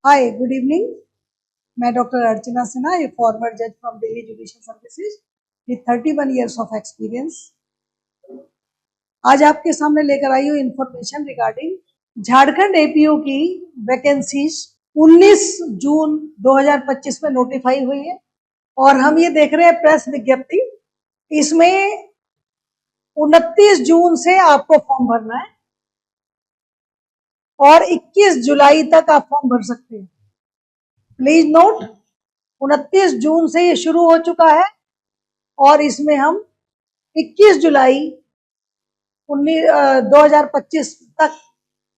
हाय good evening. मैं doctor Archana Sinha, a former जज from Delhi judicial services with 31 years of experience. आज आपके सामने लेकर आई हूँ इंफॉर्मेशन रिगार्डिंग झारखंड एपीओ की वैकेंसीज 19 जून 2025 में नोटिफाई हुई है और हम ये देख रहे हैं प्रेस विज्ञप्ति। इसमें 29 जून से आपको फॉर्म भरना है और 21 जुलाई तक आप फॉर्म भर सकते हैं। प्लीज नोट, 29 जून से ये शुरू हो चुका है और इसमें हम 21 जुलाई 2025 तक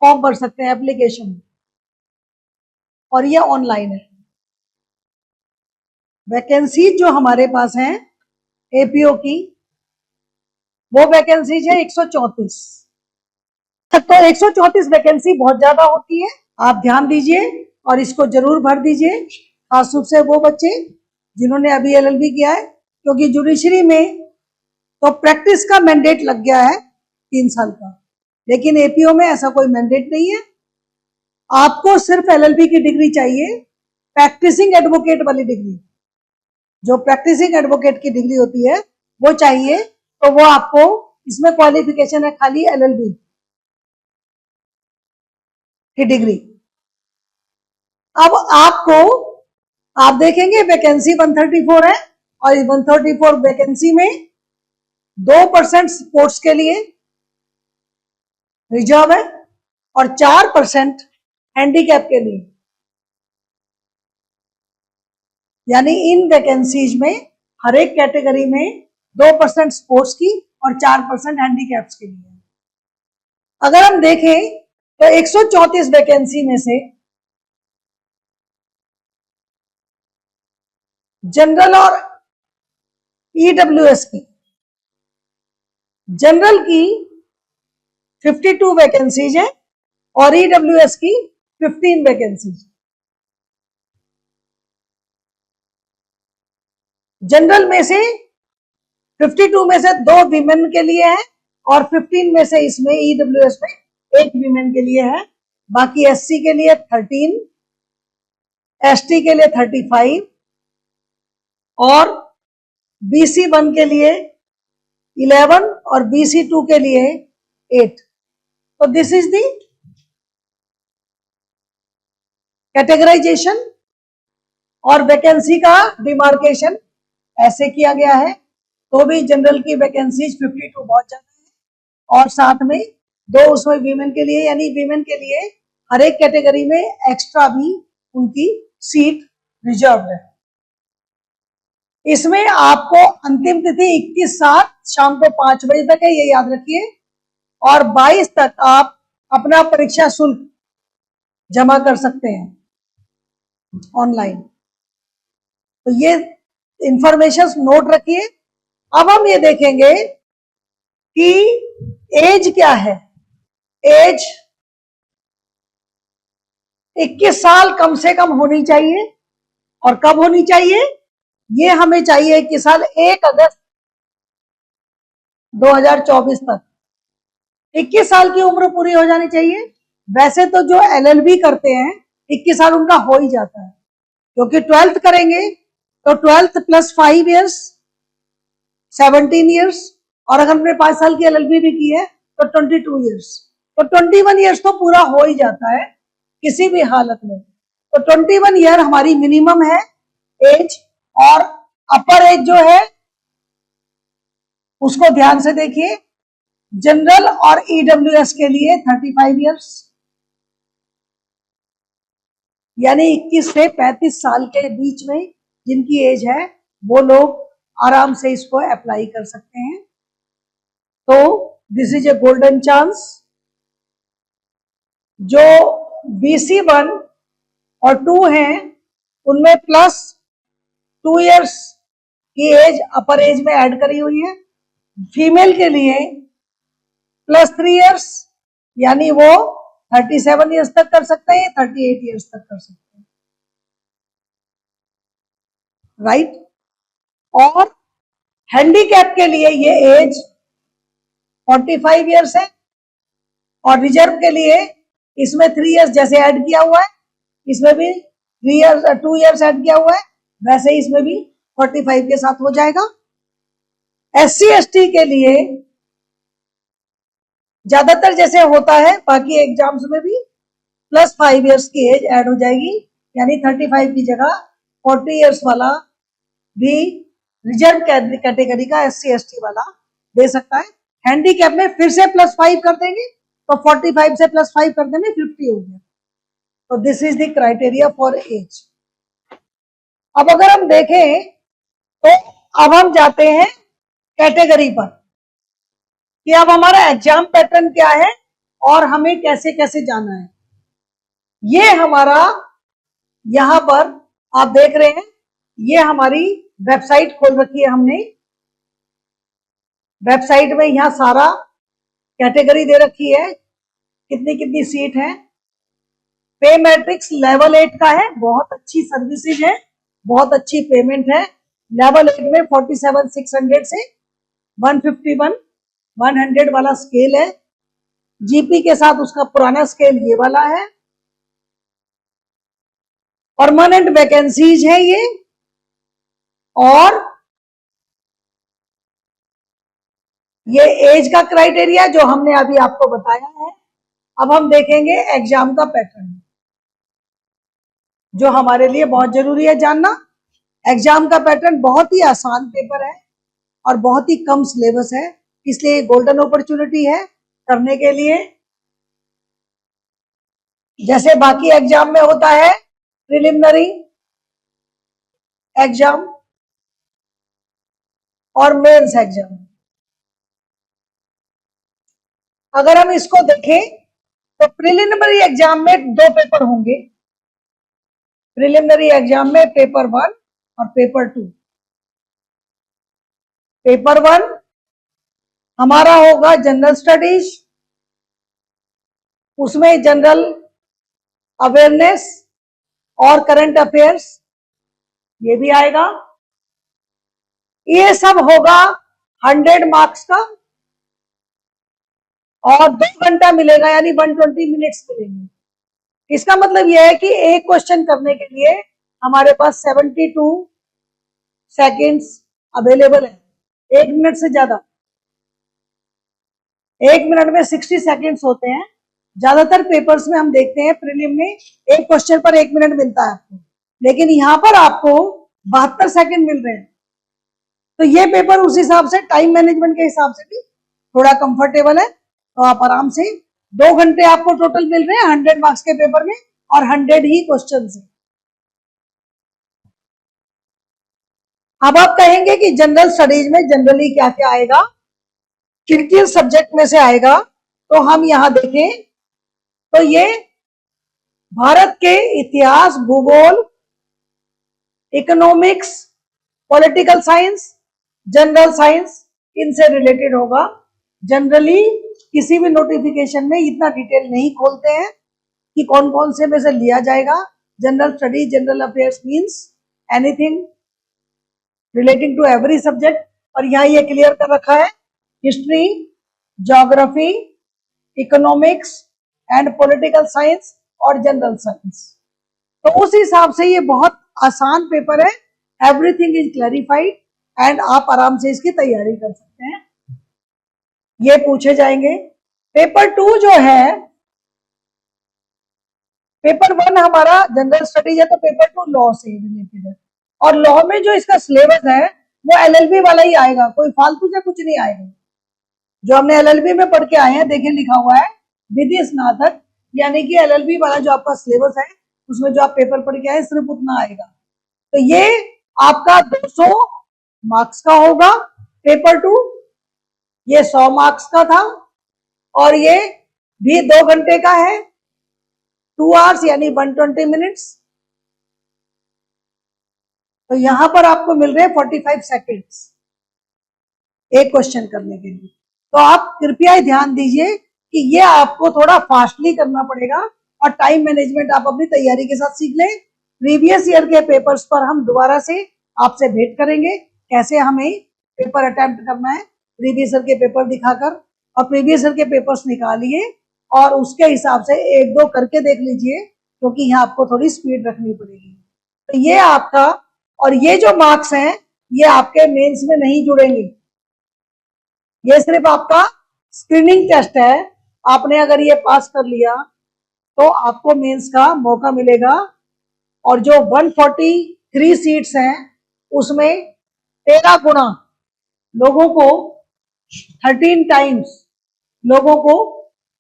फॉर्म भर सकते हैं एप्लीकेशन, और ये ऑनलाइन है। वैकेंसी जो हमारे पास है एपीओ की, वो वैकेंसीज है 134। तो 134 वैकेंसी बहुत ज्यादा होती है, आप ध्यान दीजिए और इसको जरूर भर दीजिए, खास रूप से वो बच्चे जिन्होंने अभी एलएलबी किया है, क्योंकि जुडिशरी में तो प्रैक्टिस का मैंडेट लग गया है 3 साल का, लेकिन एपीओ में ऐसा कोई मैंडेट नहीं है। आपको सिर्फ एलएलबी की डिग्री चाहिए, प्रैक्टिसिंग एडवोकेट वाली डिग्री, जो प्रैक्टिसिंग एडवोकेट की डिग्री होती है वो चाहिए। तो वो आपको, इसमें क्वालिफिकेशन है खाली एलएलबी की डिग्री। अब आप देखेंगे वैकेंसी 134 है और इस 134 वैकेंसी में 2% स्पोर्ट्स के लिए रिजर्व है और 4% हैंडीकैप के लिए। यानी इन वैकेंसीज में हर एक कैटेगरी में 2% स्पोर्ट्स की और 4% हैंडीकैप्स के लिए। अगर हम देखें तो 134 वैकेंसी में से जनरल और ईडब्ल्यूएस की, जनरल की 52 वैकेंसीज है और ईडब्ल्यूएस की 15 वैकेंसीज। जनरल में से 52 में से 2 वीमेन के लिए है और 15 में से इसमें ईडब्ल्यूएस में 1 वीमेन के लिए है। बाकी एससी के लिए 13, एसटी के लिए 35 और बीसी 1 के लिए 11 और बीसी 2 के लिए 8। तो दिस इज दी कैटेगराइजेशन और वैकेंसी का डिमार्केशन ऐसे किया गया है। तो भी जनरल की वैकेंसीज 52 बहुत ज्यादा है और साथ में 2 उसमें वीमेन के लिए, यानी वीमेन के लिए हर एक कैटेगरी में एक्स्ट्रा भी उनकी सीट रिजर्व है। इसमें आपको अंतिम तिथि 21/7 शाम को 5 बजे तक है, ये याद रखिए, और 22 तक आप अपना परीक्षा शुल्क जमा कर सकते हैं ऑनलाइन। तो ये इंफॉर्मेशन नोट रखिए। अब हम ये देखेंगे कि एज क्या है। एज 21 साल कम से कम होनी चाहिए, और कब होनी चाहिए, ये हमें चाहिए 21 साल 1 अगस्त 2024 तक 21 साल की उम्र पूरी हो जानी चाहिए। वैसे तो जो एलएलबी करते हैं 21 साल उनका हो ही जाता है, क्योंकि 12th करेंगे तो 12th प्लस 5 ईयर्स 17 ईयर्स, और अगर हमने 5 साल की एलएलबी भी की है तो 22 ईयर्स, तो 21 ईयर्स तो पूरा हो ही जाता है किसी भी हालत में। तो 21 ईयर हमारी मिनिमम है एज, और अपर एज जो है उसको ध्यान से देखिए। जनरल और ईडब्ल्यूएस के लिए 35 ईयर्स, यानी 21 से 35 साल के बीच में जिनकी एज है वो लोग आराम से इसको अप्लाई कर सकते हैं। तो this is a golden chance. जो बीसी 1 और 2 हैं उनमें प्लस 2 ईयर्स की एज अपर एज में ऐड करी हुई है। फीमेल के लिए प्लस 3 ईयर्स, यानी वो 37 ईयर्स तक कर सकते हैं, 38 ईयर्स तक कर सकते हैं, राइट। और हैंडीकैप के लिए ये एज 45 ईयर्स है, और रिजर्व के लिए इसमें 3 ईयर्स जैसे ऐड किया हुआ है, इसमें भी 3 इयर्स 2 इयर्स ऐड किया हुआ है, वैसे ही इसमें भी 45 के साथ हो जाएगा। SC ST के लिए ज्यादातर जैसे होता है बाकी एग्जाम्स में भी +5 इयर्स की एज ऐड हो जाएगी, यानी 35 की जगह 40 इयर्स वाला भी रिजर्व कैटेगरी का SC ST वाला दे सकता है। हैंडीकैप में फिर से +5 कर देंगे, तो 45 से +5 कर देंगे 50 हो गया। तो this is the criteria for age. अब अगर हम देखें तो अब हम जाते हैं कैटेगरी पर कि अब हमारा एग्जाम पैटर्न क्या है और हमें कैसे कैसे जाना है। ये हमारा यहां पर आप देख रहे हैं, ये हमारी वेबसाइट खोल रखी है हमने। वेबसाइट में यहां सारा कैटेगरी दे रखी है, कितनी कितनी सीट है। पे मैट्रिक्स लेवल 8 का है, बहुत अच्छी सर्विसेज है, बहुत अच्छी पेमेंट है। लेवल 8 में 47,600 से 151,100 वाला स्केल है। जीपी के साथ उसका पुराना स्केल ये वाला है। परमानेंट वैकेंसीज है ये, और ये एज का क्राइटेरिया जो हमने अभी आपको बताया है। अब हम देखेंगे एग्जाम का पैटर्न, जो हमारे लिए बहुत जरूरी है जानना। एग्जाम का पैटर्न बहुत ही आसान पेपर है और बहुत ही कम सिलेबस है, इसलिए गोल्डन अपॉर्चुनिटी है करने के लिए। जैसे बाकी एग्जाम में होता है प्रिलिमिनरी एग्जाम और मेंस एग्जाम, अगर हम इसको देखें तो प्रिलिमिनरी एग्जाम में 2 पेपर होंगे। प्रिलिमिनरी एग्जाम में पेपर 1 और पेपर 2। पेपर 1 हमारा होगा जनरल स्टडीज, उसमें जनरल अवेयरनेस और करंट अफेयर्स ये भी आएगा। ये सब होगा 100 मार्क्स का और 2 घंटा मिलेगा, यानी 120 मिनट्स मिलेंगे। इसका मतलब यह है कि एक क्वेश्चन करने के लिए हमारे पास 72 सेकेंड्स अवेलेबल है, 1 मिनट से ज्यादा। 1 मिनट में 60 सेकेंड्स होते हैं। ज्यादातर पेपर्स में हम देखते हैं प्रीलिम में एक क्वेश्चन पर 1 मिनट मिलता है आपको, लेकिन यहां पर आपको 72 सेकेंड मिल रहे हैं। तो ये पेपर उस हिसाब से टाइम मैनेजमेंट के हिसाब से भी थोड़ा कंफर्टेबल है, तो आप आराम से 2 घंटे आपको टोटल मिल रहे हैं 100 मार्क्स के पेपर में, और 100 ही क्वेश्चन है। अब आप कहेंगे कि जनरल स्टडीज में जनरली क्या क्या आएगा, किन किन सब्जेक्ट में से आएगा। तो हम यहां देखें तो ये भारत के इतिहास, भूगोल, economics, political science, general science, इनसे रिलेटेड होगा। जनरली किसी भी नोटिफिकेशन में इतना डिटेल नहीं खोलते हैं कि कौन कौन से में से लिया जाएगा। General study, general affairs means anything relating to every subject, और यहाँ ये क्लियर कर रखा है history, geography, economics and political science और जनरल साइंस। तो उस हिसाब से ये बहुत आसान पेपर है, एवरीथिंग इज क्लैरिफाइड एंड आप आराम से इसकी तैयारी कर सकते हैं। ये पूछे जाएंगे। पेपर 2 जो है, पेपर 1 हमारा जनरल स्टडीज है, तो पेपर 2 लॉ से रिलेटेड है, और लॉ में जो इसका सिलेबस है वो LLB वाला ही आएगा, कोई फालतू से कुछ नहीं आएगा। जो हमने LLB में पढ़ के आए हैं, देखिए लिखा हुआ है विधि स्नातक, यानी कि LLB वाला जो आपका सिलेबस है उसमें जो आप पेपर पढ़ के आए सिर्फ उतना आएगा। तो ये आपका 200 मार्क्स का होगा पेपर 2, ये 100 मार्क्स का था, और ये भी 2 घंटे का है, 2 आवर्स यानी 120 मिनट्स। तो यहां पर आपको मिल रहे हैं 45 सेकेंड्स एक क्वेश्चन करने के लिए। तो आप कृपया ध्यान दीजिए कि ये आपको थोड़ा फास्टली करना पड़ेगा, और टाइम मैनेजमेंट आप अपनी तैयारी के साथ सीख लें। प्रीवियस ईयर के पेपर्स पर हम दोबारा से आपसे भेंट करेंगे, कैसे हमें पेपर अटेम्प्ट करना है प्रीवियस ईयर के पेपर दिखाकर, और प्रीवियस ईयर के पेपर्स निकालिए और उसके हिसाब से 1-2 करके देख लीजिए क्योंकि यहाँ आपको थोड़ी स्पीड रखनी पड़ेगी। तो ये आपका, और ये जो मार्क्स हैं ये आपके मेंस में नहीं जुड़ेंगे, ये सिर्फ आपका स्क्रीनिंग टेस्ट है। आपने अगर ये पास कर लिया तो आपको मेंस का मौका मिलेगा। और जो 143 सीट्स हैं उसमें 13 गुना लोगों को, 13 टाइम्स लोगों को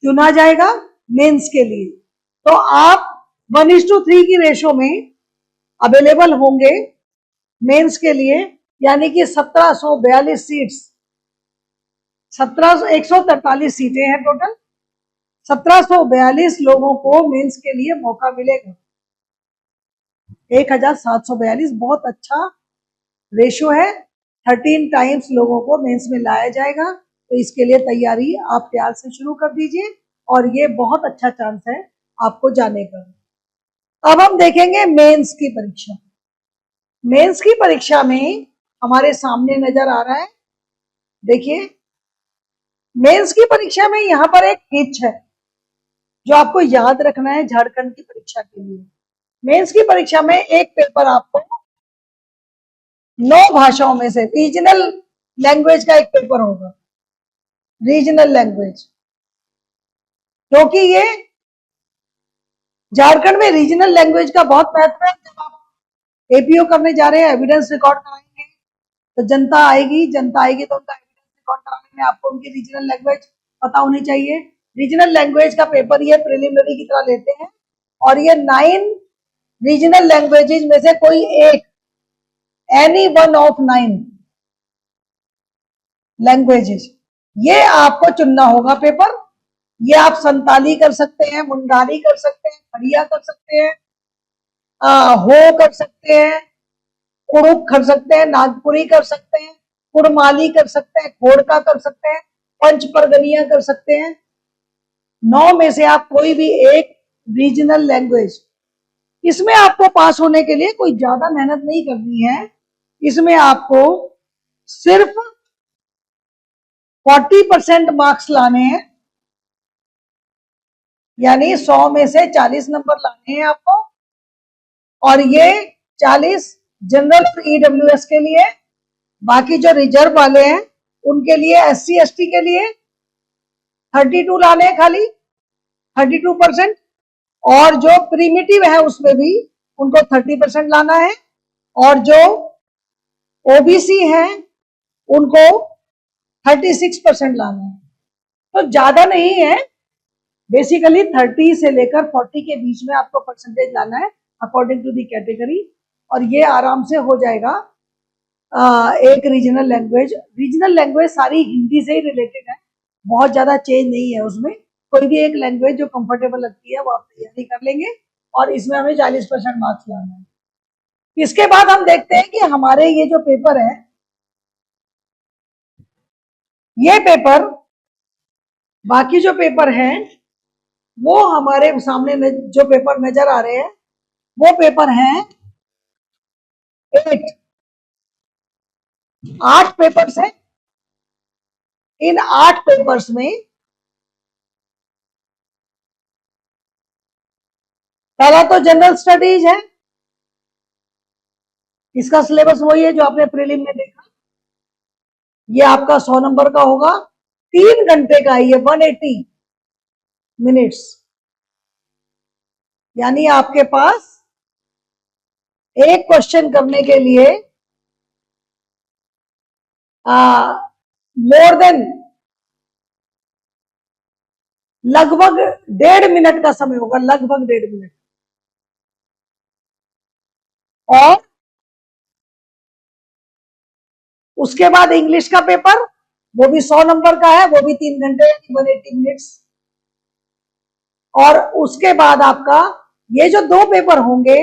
चुना जाएगा मेंस के लिए। तो आप 1:3 की रेशो में अवेलेबल होंगे मेंस के लिए, यानी कि 1742 सीट्स, 143 सीटें हैं टोटल। 1742 लोगों को मेंस के लिए मौका मिलेगा। 1742 बहुत अच्छा रेशियो है। 13 टाइम्स लोगों को मेंस में लाया जाएगा। तो इसके लिए तैयारी आप प्यार से शुरू कर दीजिए और ये बहुत अच्छा चांस है आपको जाने का। अब हम देखेंगे मेंस की परीक्षा। मेंस की परीक्षा में हमारे सामने नजर आ रहा है, देखिए मेंस की परीक्षा में यहाँ पर एक हिच है जो आपको याद रखना है झारखंड की परीक्षा के लिए। मेंस की परीक्षा में एक पेपर आपको 9 भाषाओं में से रीजनल लैंग्वेज का एक पेपर होगा, रीजनल लैंग्वेज। क्योंकि ये झारखंड में रीजनल लैंग्वेज का बहुत महत्व है। जब आप एपीओ करने जा रहे हैं, एविडेंस रिकॉर्ड कराएंगे तो जनता आएगी तो उनका एविडेंस रिकॉर्ड कराने में आपको उनकी रीजनल लैंग्वेज पता होनी चाहिए। रीजनल लैंग्वेज का पेपर ये प्रिलिमिनरी की तरह लेते हैं और ये 9 रीजनल लैंग्वेजेज में से कोई एक, एनी वन ऑफ 9 लैंग्वेजेज, ये आपको चुनना होगा पेपर। ये आप संताली कर सकते हैं, मुंडारी कर सकते हैं, खड़िया कर सकते हैं, हो कर सकते हैं, कुड़ुक कर सकते हैं, नागपुरी कर सकते हैं, कुड़माली कर सकते हैं, खोड़का कर सकते हैं, पंच परगनिया कर सकते हैं। 9 में से आप कोई भी एक रीजनल लैंग्वेज। इसमें आपको पास होने के लिए कोई ज्यादा मेहनत नहीं करनी है। इसमें आपको सिर्फ 40% मार्क्स लाने हैं, यानी 100 में से 40 नंबर लाने हैं आपको। और ये 40 जनरल और ईडब्ल्यूएस के लिए, बाकी जो रिजर्व वाले हैं उनके लिए, एससी एसटी के लिए 32 लाने हैं खाली, 32%। और जो प्रीमिटिव है उसमें भी उनको 30% लाना है। और जो ओबीसी हैं उनको 36% लाना है। तो ज्यादा नहीं है, बेसिकली 30 से लेकर 40 के बीच में आपको परसेंटेज लाना है अकॉर्डिंग टू दी कैटेगरी। और ये आराम से हो जाएगा। एक रीजनल लैंग्वेज सारी हिंदी से ही रिलेटेड है, बहुत ज्यादा चेंज नहीं है उसमें। कोई भी एक लैंग्वेज जो कंफर्टेबल लगती है वो आप तैयारी कर लेंगे और इसमें हमें 40% मार्क्स लाना है। इसके बाद हम देखते हैं कि हमारे ये जो पेपर है, ये पेपर, बाकी जो पेपर हैं वो हमारे सामने जो पेपर नजर आ रहे हैं वो पेपर हैं 8 पेपर्स हैं। इन 8 पेपर्स में पहला तो जनरल स्टडीज है। इसका सिलेबस वही है जो आपने प्रीलिम में देखा। ये आपका 100 नंबर का होगा, 3 घंटे का है ये, 180 मिनट्स। यानी आपके पास एक क्वेश्चन करने के लिए मोर देन लगभग 1.5 मिनट का समय होगा, लगभग 1.5 मिनट। और उसके बाद इंग्लिश का पेपर, वो भी 100 नंबर का है, वो भी 3 घंटे यानी 180 मिनट्स। और उसके बाद आपका ये जो 2 पेपर होंगे,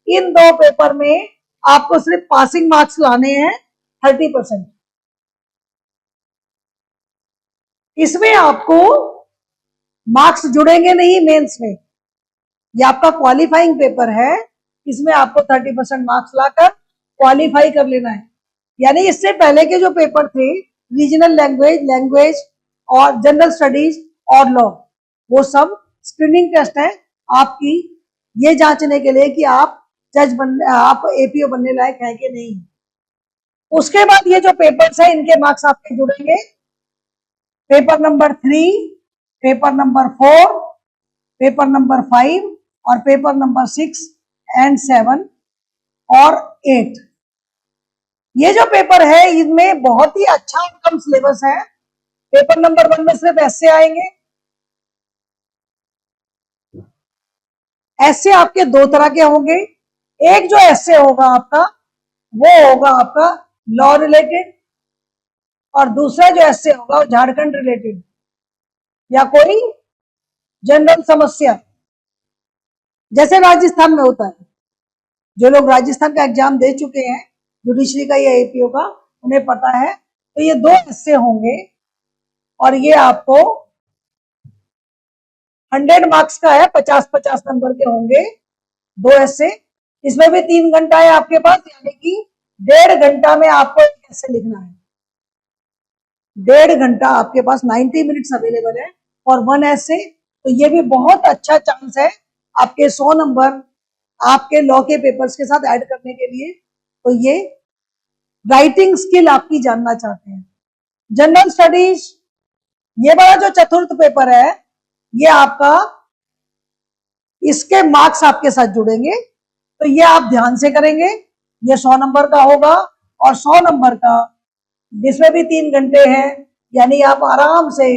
इन 2 पेपर में आपको सिर्फ पासिंग मार्क्स लाने हैं 30%। इसमें आपको मार्क्स जुड़ेंगे नहीं मेंस में, ये आपका क्वालिफाइंग पेपर है। इसमें आपको 30% मार्क्स लाकर क्वालिफाई कर लेना है। यानी इससे पहले के जो पेपर थे, रीजनल लैंग्वेज और जनरल स्टडीज और लॉ, वो सब स्क्रीनिंग टेस्ट है आपकी ये जांचने के लिए कि आप आप एपीओ बनने लायक है कि नहीं। उसके बाद ये जो पेपर्स है इनके मार्क्स आपके जुड़ेंगे, paper number 3, paper number 4, paper number 5 और पेपर नंबर 6 एंड 7 और 8। ये जो पेपर है इनमें बहुत ही अच्छा इनकम सिलेबस है। पेपर नंबर 1 में सिर्फ ऐसे आएंगे। ऐसे आपके दो तरह के होंगे, एक जो ऐसे होगा आपका वो होगा आपका लॉ रिलेटेड, और दूसरा जो ऐसे होगा वो झारखंड रिलेटेड या कोई जनरल समस्या, जैसे राजस्थान में होता है। जो लोग राजस्थान का एग्जाम दे चुके हैं जुडिशरी का या एपीओ का, उन्हें पता है। तो ये दो ऐसे होंगे और ये आपको 100 मार्क्स का है, 50-50 नंबर के होंगे दो ऐसे। इसमें भी 3 घंटा है आपके पास, यानी कि 1.5 घंटा में आपको एक ऐसे लिखना है। 1.5 घंटा आपके पास 90 मिनट्स अवेलेबल है और 1 ऐसे। तो ये भी बहुत अच्छा चांस है आपके 100 नंबर आपके लॉ के पेपर्स के साथ ऐड करने के लिए। तो ये राइटिंग स्किल आपकी जानना चाहते हैं। जनरल स्टडीज, ये वाला जो चतुर्थ पेपर है ये आपका, इसके मार्क्स आपके साथ जुड़ेंगे। तो ये आप ध्यान से करेंगे। ये 100 नंबर का होगा और 100 नंबर का, जिसमें भी 3 घंटे हैं, यानी आप आराम से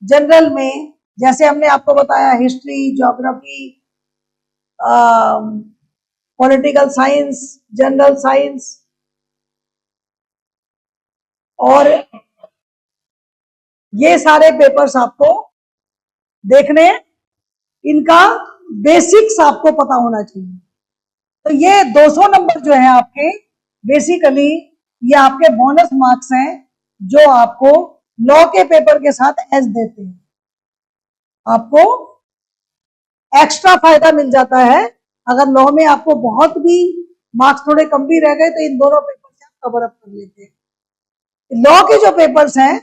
जनरल में, जैसे हमने आपको बताया history, geography, political science, general science और ये सारे पेपर्स आपको देखने हैं। इनका बेसिक्स आपको पता होना चाहिए। तो ये 200 नंबर जो है आपके, बेसिकली ये आपके बोनस मार्क्स हैं जो आपको लॉ के पेपर के साथ एज देते हैं। आपको एक्स्ट्रा फायदा मिल जाता है। अगर लॉ में आपको बहुत भी मार्क्स थोड़े कम भी रह गए तो इन दोनों पेपर से आप कवर अप कर लेते हैं। लॉ के जो पेपर्स हैं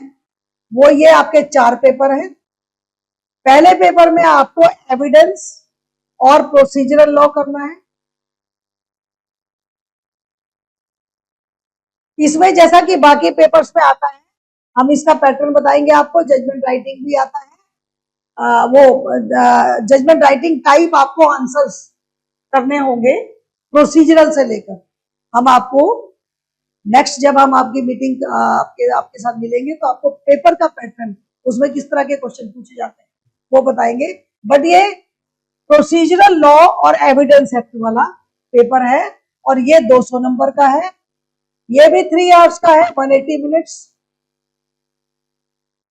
वो ये आपके 4 पेपर हैं। पहले पेपर में आपको एविडेंस और प्रोसीजरल लॉ करना है। इसमें जैसा कि बाकी पेपर्स में आता है, हम इसका पैटर्न बताएंगे आपको। जजमेंट राइटिंग भी आता है, वो जजमेंट राइटिंग टाइप आपको आंसर्स करने होंगे प्रोसीजरल से लेकर। हम आपको नेक्स्ट जब हम आपकी मीटिंग आपके साथ मिलेंगे तो आपको पेपर का पैटर्न, उसमें किस तरह के क्वेश्चन पूछे जाते हैं वो बताएंगे। बट ये प्रोसीजरल लॉ और एविडेंस एक्ट वाला पेपर है और ये 200 नंबर का है। ये भी 3 आवर्स का है, 180 मिनट्स।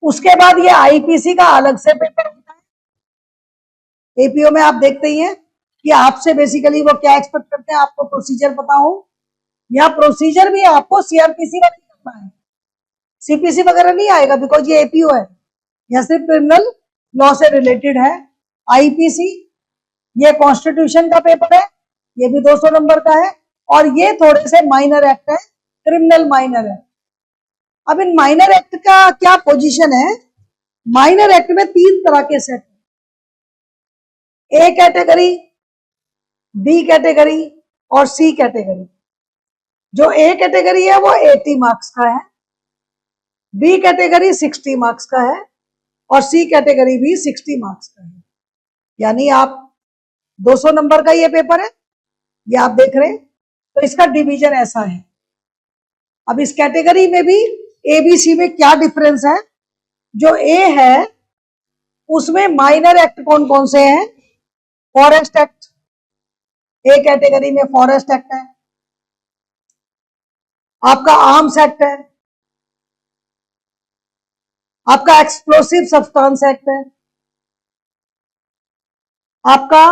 उसके बाद ये आईपीसी का अलग से पेपर होता है। एपीओ में आप देखते ही हैं कि आपसे बेसिकली वो क्या एक्सपेक्ट करते हैं, आपको प्रोसीजर पता हो। या प्रोसीजर भी आपको सीआरपीसी वाला करना है, सीपीसी वगैरह नहीं आएगा, बिकॉज ये एपीओ है, यह सिर्फ क्रिमिनल लॉ से रिलेटेड है। आईपीसी ये कॉन्स्टिट्यूशन का पेपर है, ये भी 200 नंबर का है और ये थोड़े से माइनर एक्ट है, क्रिमिनल माइनर है। अब इन माइनर एक्ट का क्या पोजीशन है? माइनर एक्ट में 3 तरह के set, A category, B category और सी कैटेगरी। जो ए कैटेगरी है वो 80 मार्क्स का है, बी कैटेगरी 60 मार्क्स का है और सी कैटेगरी भी 60 मार्क्स का है। यानी आप 200 नंबर का ये पेपर है, ये आप देख रहे हैं। तो इसका डिवीजन ऐसा है। अब इस कैटेगरी में भी एबीसी में क्या डिफरेंस है? जो ए है उसमें माइनर एक्ट कौन कौन से हैं? फॉरेस्ट एक्ट, ए कैटेगरी में फॉरेस्ट एक्ट है, आपका आर्म्स एक्ट है, आपका एक्सप्लोसिव सब्सटेंस एक्ट है, आपका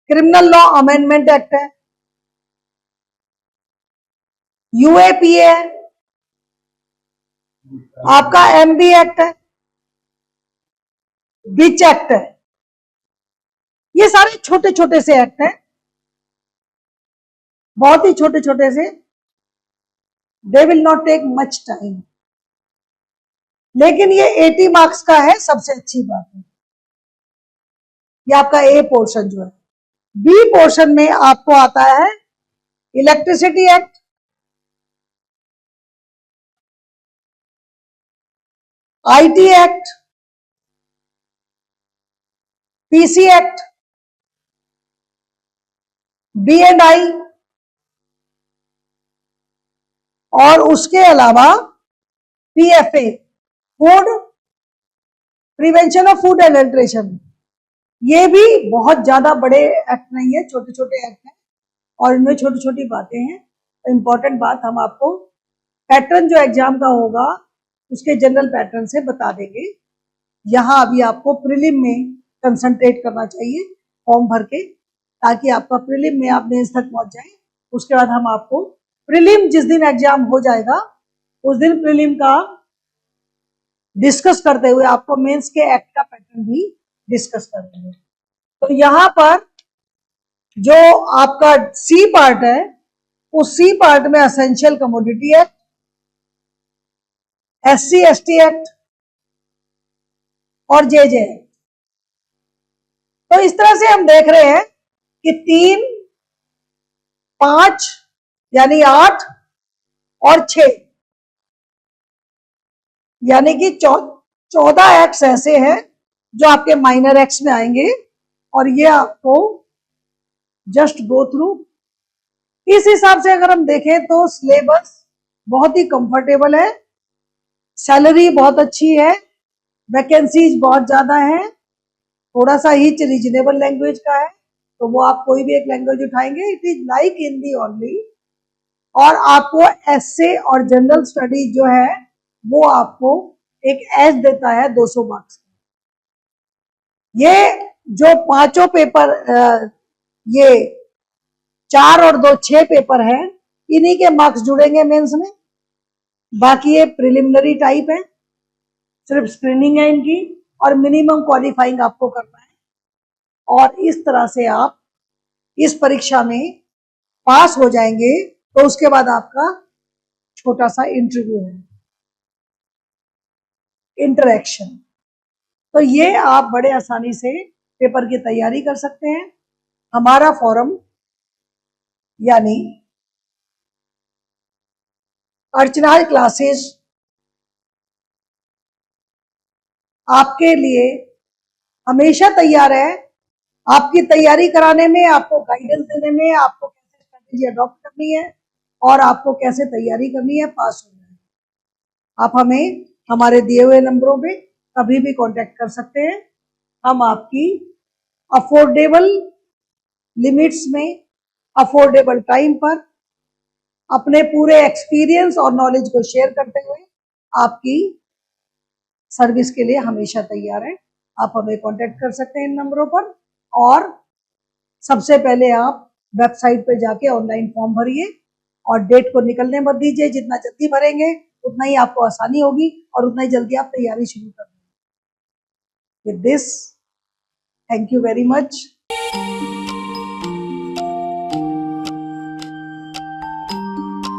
क्रिमिनल लॉ अमेंडमेंट एक्ट है, यूएपीए है, आपका एमबी एक्ट है, बिच एक्ट है। ये सारे छोटे छोटे से एक्ट हैं, बहुत ही छोटे छोटे से। They will not take much time, लेकिन ये 80 मार्क्स का है, सबसे अच्छी बात है। ये आपका ए पोर्शन जो है बी पोर्शन में आपको आता है electricity act, IT act, PC act, B and I, और उसके अलावा PFA, food prevention of food adulteration. ये भी बहुत ज्यादा बड़े एक्ट नहीं है, छोटे छोटे एक्ट हैं और इनमें छोटी छोटी बातें हैं। तो इम्पोर्टेंट बात हम आपको पैटर्न जो एग्जाम का होगा उसके जनरल पैटर्न से बता देंगे। यहाँ अभी आपको प्रीलिम में कंसंट्रेट करना चाहिए फॉर्म भर के, ताकि आपका प्रीलिम में आप मेंस तक पहुंच जाए। उसके बाद हम आपको प्रीलिम जिस दिन एग्जाम हो जाएगा उस दिन प्रीलिम का डिस्कस करते हुए आपको मेंस के एक्ट का पैटर्न भी डिस्कस करते हैं। तो यहाँ पर जो आपका सी पार्ट है, उस सी पार्ट में essential commodity act, SC ST act और जे एक्ट। तो इस तरह से हम देख रहे हैं कि 3, 5 यानी 8 और 6 यानी कि 14 एक्ट्स ऐसे हैं जो आपके माइनर एक्ट्स में आएंगे, और ये आपको जस्ट गो थ्रू। इस हिसाब से अगर हम देखें तो सिलेबस बहुत ही कंफर्टेबल है, सैलरी बहुत अच्छी है, वैकेंसीज बहुत ज्यादा है, थोड़ा सा हिच रीजनेबल लैंग्वेज का है, तो वो आप कोई भी एक लैंग्वेज उठाएंगे, it is like Hindi only. और आपको एसए और जनरल स्टडी जो है वो आपको एक एज देता है 200 मार्क्स। ये जो पांचों पेपर, ये 4 और 2 6 पेपर है, इन्हीं के मार्क्स जुड़ेंगे मेंस में। बाकी ये प्रिलिमिनरी टाइप है, सिर्फ स्क्रीनिंग है इनकी, और मिनिमम क्वालिफाइंग आपको करना है। और इस तरह से आप इस परीक्षा में पास हो जाएंगे तो उसके बाद आपका छोटा सा इंटरव्यू है, इंटरेक्शन। तो ये आप बड़े आसानी से पेपर की तैयारी कर सकते हैं। हमारा फॉरम यानी अर्चना क्लासेस आपके लिए हमेशा तैयार है, आपकी तैयारी कराने में, आपको गाइडेंस देने में, आपको कैसे स्ट्रेटेजी अडॉप्ट करनी है और आपको कैसे तैयारी करनी है पास होना है। आप हमें हमारे दिए हुए नंबरों पे कभी भी कांटेक्ट कर सकते हैं। हम आपकी अफोर्डेबल लिमिट्स में, अफोर्डेबल टाइम पर अपने पूरे एक्सपीरियंस और नॉलेज को शेयर करते हुए आपकी सर्विस के लिए हमेशा तैयार है। आप हमें कांटेक्ट कर सकते हैं इन नंबरों पर, और सबसे पहले आप वेबसाइट पे जाके ऑनलाइन फॉर्म भरिए और डेट को निकलने मत दीजिए। जितना जल्दी भरेंगे उतना ही आपको आसानी होगी और उतना ही जल्दी आप तैयारी शुरू कर देंगे। With this, thank you very much.